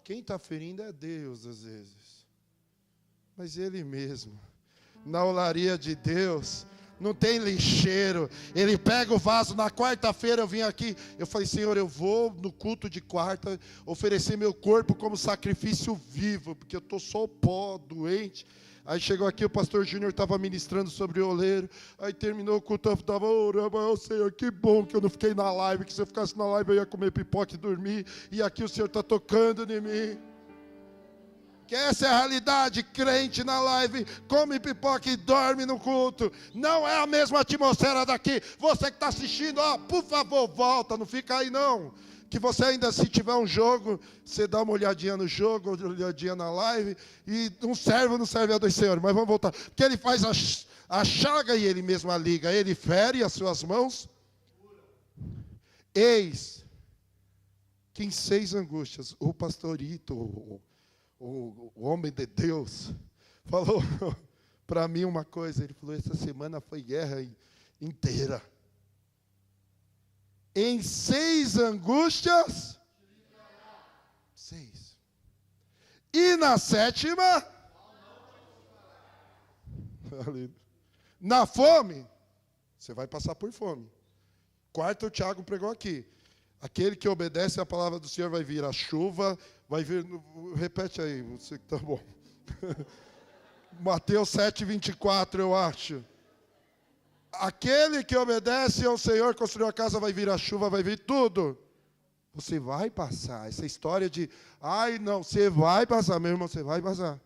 Quem está ferindo é Deus às vezes. Mas ele mesmo. Na olaria de Deus... Não tem lixeiro. Ele pega o vaso. Na quarta-feira eu vim aqui. Eu falei, Senhor, eu vou no culto de quarta oferecer meu corpo como sacrifício vivo, porque eu estou só pó, doente. Aí chegou aqui, o pastor Júnior estava ministrando sobre o oleiro. Aí terminou o culto, eu estava orando, Senhor, que bom que eu não fiquei na live, que se eu ficasse na live eu ia comer pipoca e dormir. E aqui o Senhor está tocando em mim. Que essa é a realidade, crente na live, come pipoca e dorme no culto. Não é a mesma atmosfera daqui. Você que está assistindo, por favor, volta, não fica aí não. Que você ainda, se tiver um jogo, você dá uma olhadinha no jogo, uma olhadinha na live, e não serve a dois senhores, mas vamos voltar. Porque ele faz a chaga e ele mesmo a liga, ele fere as suas mãos. Eis que em 6 angústias, o pastorito, o homem de Deus, falou para mim uma coisa. Ele falou, essa semana foi guerra inteira. Em 6 angústias, 6. E na 7ª, na fome, você vai passar por fome. 4, o Tiago pregou aqui. Aquele que obedece à palavra do Senhor vai vir a chuva, vai vir... Repete aí, você que está bom. Mateus 7, 24, eu acho. Aquele que obedece ao Senhor, construiu a casa, vai vir a chuva, vai vir tudo. Você vai passar. Essa história de, não, você vai passar, meu irmão, você vai passar.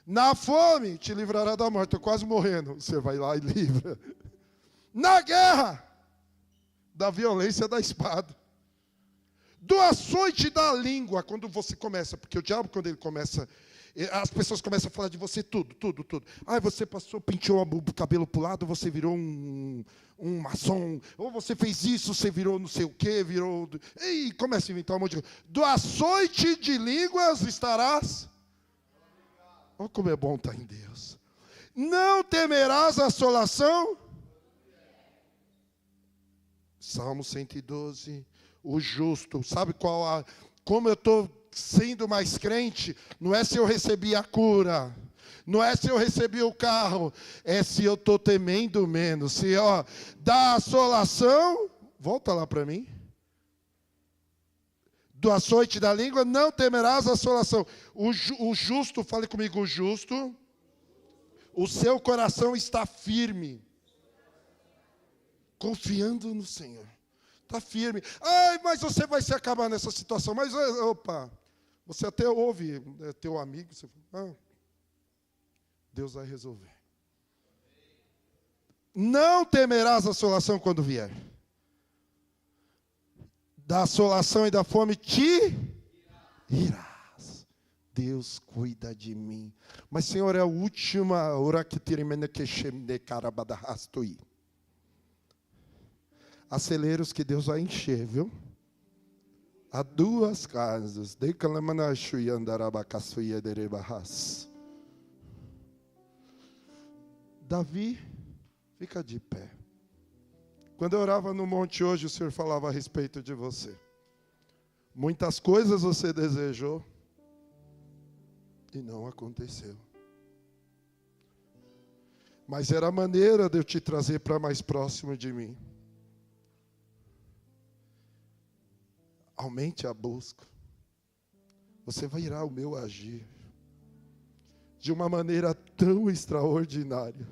Na fome, te livrará da morte. Estou quase morrendo. Você vai lá e livra. Na guerra, da violência da espada. Do açoite da língua, quando você começa, porque o diabo, quando ele começa, as pessoas começam a falar de você tudo. Você passou, penteou o cabelo para o lado, você virou um maçom, ou você fez isso, você virou não sei o quê, e começa a inventar um monte de coisa. Do açoite de línguas estarás. Olha como é bom estar em Deus. Não temerás a assolação. Salmo 112. O justo. Sabe como eu estou sendo mais crente? Não é se eu recebi a cura. Não é se eu recebi o carro. É se eu estou temendo menos. Se, da assolação. Volta lá para mim. Do açoite da língua, não temerás a assolação. O justo, fale comigo, o justo. O seu coração está firme. Confiando no Senhor. Está firme. Ai, mas você vai se acabar nessa situação. Mas, opa, você até ouve teu amigo. Você fala, Deus vai resolver. Não temerás a assolação quando vier. Da assolação e da fome te irás. Deus cuida de mim. Mas, Senhor, é a última hora que aceleiros que Deus vai encher, viu? Há duas casas. Davi, fica de pé. Quando eu orava no monte hoje, o Senhor falava a respeito de você. Muitas coisas você desejou e não aconteceu. Mas era a maneira de eu te trazer para mais próximo de mim. Aumente a busca. Você vai ir ao meu agir. De uma maneira tão extraordinária.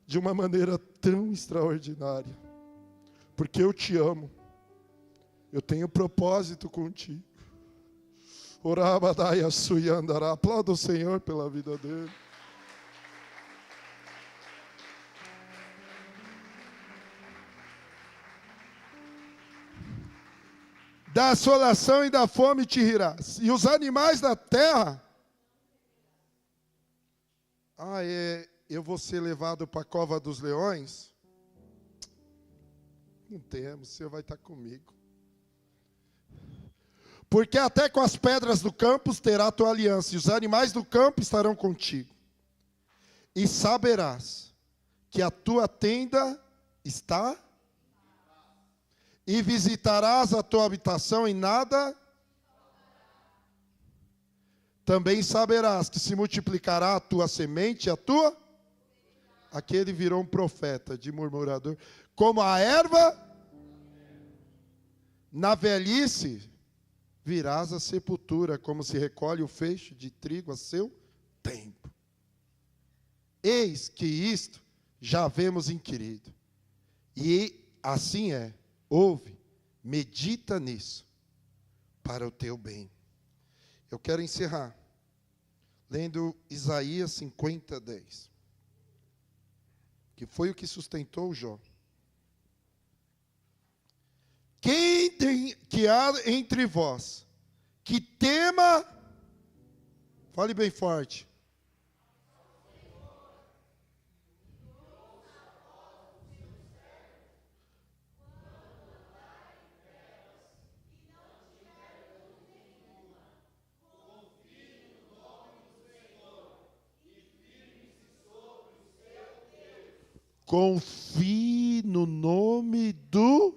De uma maneira tão extraordinária. Porque eu te amo. Eu tenho propósito contigo. Orabadaia suyandará. Aplauda o Senhor pela vida dele. Da assolação e da fome te rirás. E os animais da terra. Eu vou ser levado para a cova dos leões? Não temos, o Senhor vai estar comigo. Porque até com as pedras do campo terá a tua aliança, e os animais do campo estarão contigo. E saberás que a tua tenda está, e visitarás a tua habitação e nada. Também saberás que se multiplicará a tua semente, aquele virou um profeta de murmurador. Como a erva, na velhice, virás à sepultura, como se recolhe o feixe de trigo a seu tempo. Eis que isto já havemos inquirido. E assim é, ouve, medita nisso, para o teu bem. Eu quero encerrar lendo Isaías 50:10, que foi o que sustentou Jó. Quem tem que há entre vós que tema, fale bem forte, confie no nome do...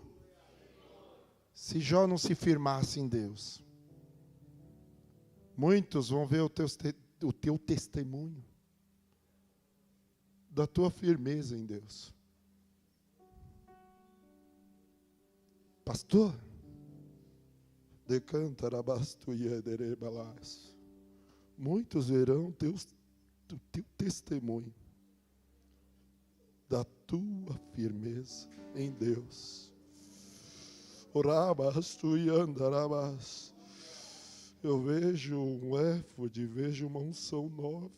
Se Jó não se firmasse em Deus, muitos vão ver o teu testemunho da tua firmeza em Deus. Pastor, muitos verão o teu testemunho da tua firmeza em Deus. Eu vejo um éfode, vejo uma unção nova.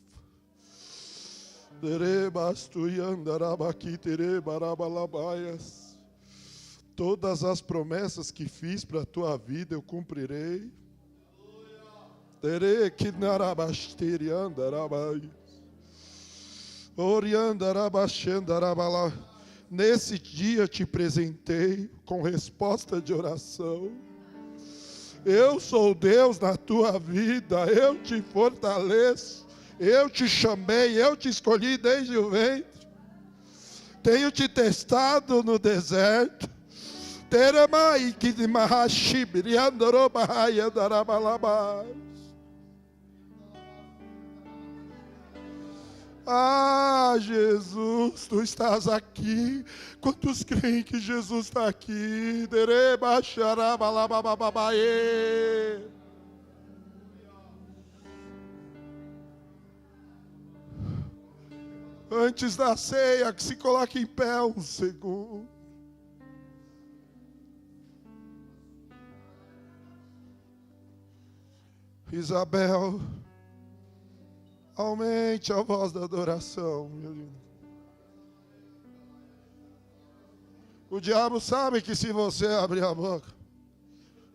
Todas as promessas que fiz para a tua vida eu cumprirei. Nesse dia te presentei com resposta de oração. Eu sou Deus na tua vida, eu te fortaleço, eu te chamei, eu te escolhi desde o ventre. Tenho te testado no deserto, Teremai que de Mahashibri Andorobahaya Darabalabas. Ah, Jesus, tu estás aqui. Quantos creem que Jesus está aqui? Derebacharabalabababaê. Antes da ceia, que se coloque em pé um segundo. Isabel, aumente a voz da adoração, meu lindo. O diabo sabe que se você abrir a boca,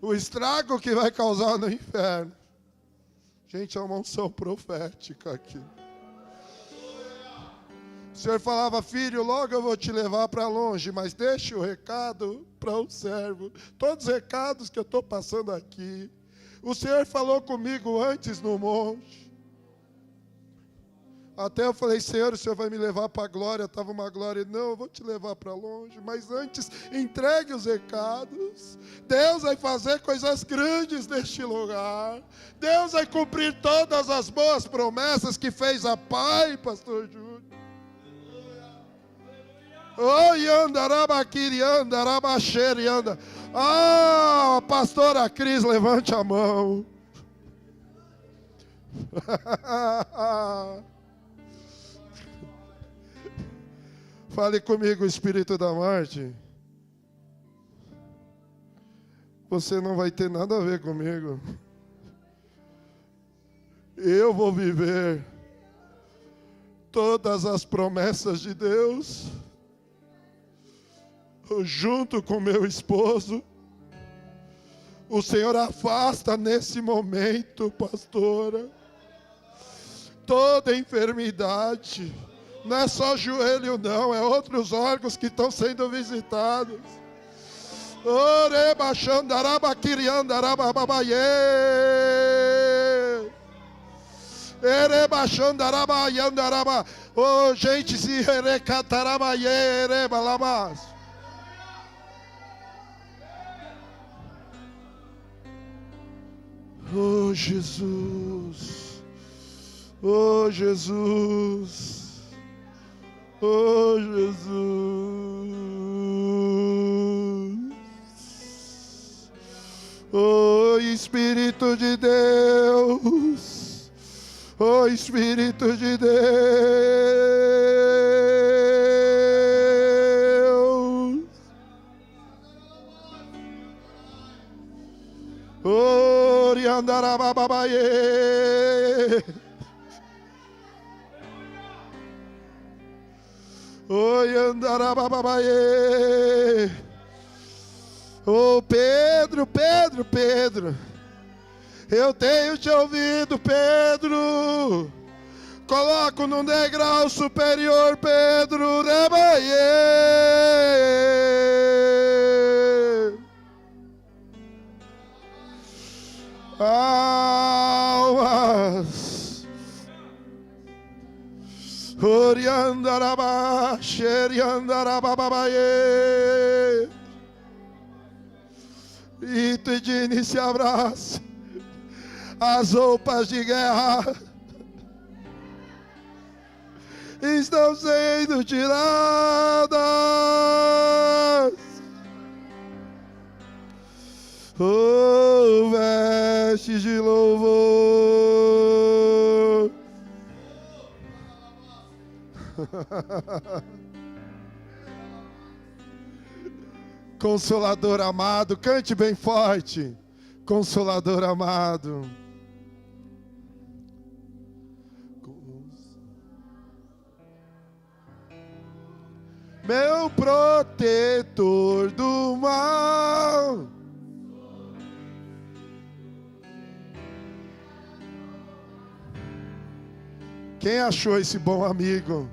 o estrago que vai causar no inferno. Gente, é uma unção profética aqui. O Senhor falava, filho, logo eu vou te levar para longe, mas deixe o recado para o servo. Todos os recados que eu estou passando aqui. O Senhor falou comigo antes no monte. Até eu falei, Senhor, o Senhor vai me levar para a glória. Estava uma glória. Não, eu vou te levar para longe. Mas antes, entregue os recados. Deus vai fazer coisas grandes neste lugar. Deus vai cumprir todas as boas promessas que fez a Pai, pastor Júlio. Oi, andarabakiri, andarabaxeri, anda. Ah, pastora Cris, levante a mão. Fale comigo, Espírito da Morte. Você não vai ter nada a ver comigo. Eu vou viver todas as promessas de Deus. Junto com meu esposo. O Senhor afasta nesse momento, pastora, toda enfermidade. Não é só joelho não, é outros órgãos que estão sendo visitados. Oh, gente, se recatarabaierebalabas. Oh, Jesus. Oh, Jesus. Oh, Jesus. Oh, Espírito de Deus. Oh, Espírito de Deus. Oh, Riandarabababaie. Oi, andarabababaie. Oh, Pedro, Pedro, Pedro. Eu tenho te ouvido, Pedro. Coloco num degrau superior, Pedro. Rebaie. Almas. Oriandaraba, xeriandarabababaie. E Tidine se abraça. As roupas de guerra estão sendo tiradas. Oh, vestes de louvor. Consolador amado, cante bem forte. Consolador amado. Meu protetor do mal. Quem achou esse bom amigo?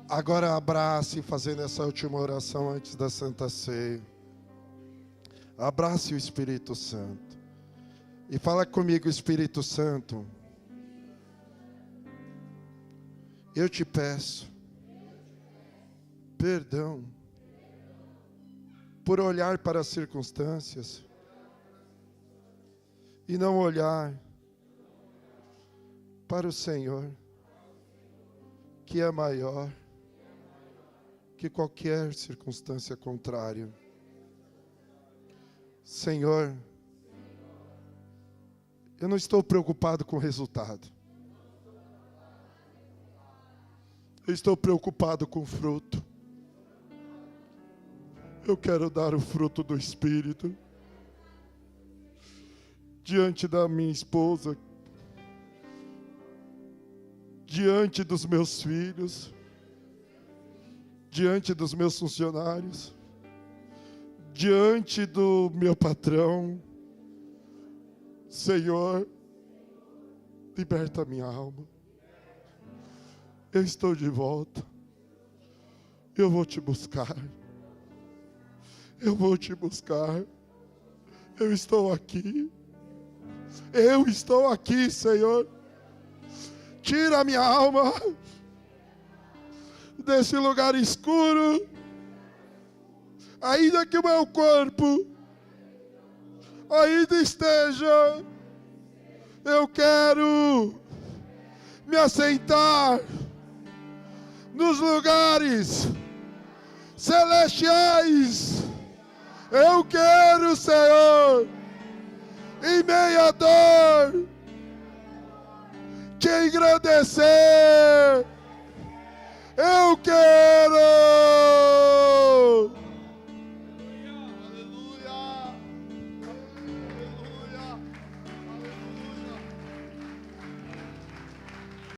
Agora abrace, fazendo essa última oração antes da Santa Ceia. Abrace o Espírito Santo. E fala comigo, Espírito Santo. Eu te peço perdão por olhar para as circunstâncias e não olhar para o Senhor, que é maior que qualquer circunstância contrária. Senhor, eu não estou preocupado com o resultado. Eu estou preocupado com o fruto. Eu quero dar o fruto do Espírito diante da minha esposa, diante dos meus filhos, diante dos meus funcionários, diante do meu patrão. Senhor, liberta minha alma. Eu estou de volta. Eu vou te buscar. Eu vou te buscar. Eu estou aqui. Eu estou aqui, Senhor. Tira a minha alma desse lugar escuro. Ainda que o meu corpo ainda esteja, eu quero me assentar nos lugares celestiais. Eu quero, Senhor, em meia dor, te engrandecer. Eu quero